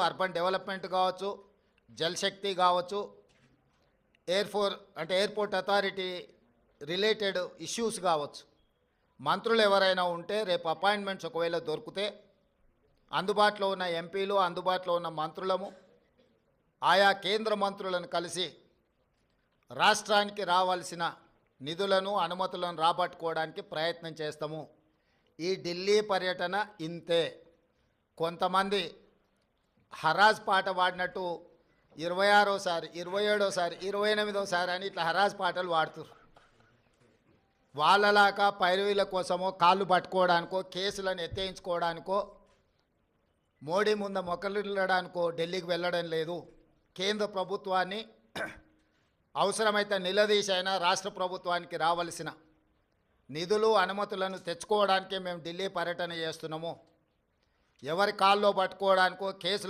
Urban development కావచ్చు, జలశక్తి కావచ్చు, airport authority related issues కావచ్చు. మంత్రులు ఎవరైనా ఉంటే రేపు అపాయింట్మెంట్స్ ఒకవేళ దొరికితే అందుబాటులో ఉన్న ఎంపీలు, అందుబాటులో ఉన్న మంత్రులము ఆయా కేంద్ర మంత్రులను కలిసి రాష్ట్రానికి రావాల్సిన నిధులను, అనుమతులను రాబట్టుకోవడానికి ప్రయత్నం చేస్తాము. ఈ ఢిల్లీ పర్యటన ఇంతే. కొంతమంది హరాజ్ పాట పాడినట్టు 26సారి, 27సారి, 28సారి అని ఇట్లా హరాజ్ పాటలు పాడుతారు. వాళ్ళలాగా పైరవీల కోసమో, కాళ్ళు పట్టుకోవడానికో, కేసులను ఎత్తేయించుకోవడానికో, మోడీ ముందు మొక్కలిల్లడానికో ఢిల్లీకి వెళ్ళడం లేదు. కేంద్ర ప్రభుత్వాన్ని అవసరమైతే నిలదీసైనా రాష్ట్ర ప్రభుత్వానికి రావాల్సిన నిధులు, అనుమతులను తెచ్చుకోవడానికే మేము ఢిల్లీ పర్యటన చేస్తున్నాము. ఎవరి కాల్లో పట్టుకోవడానికో, కేసులు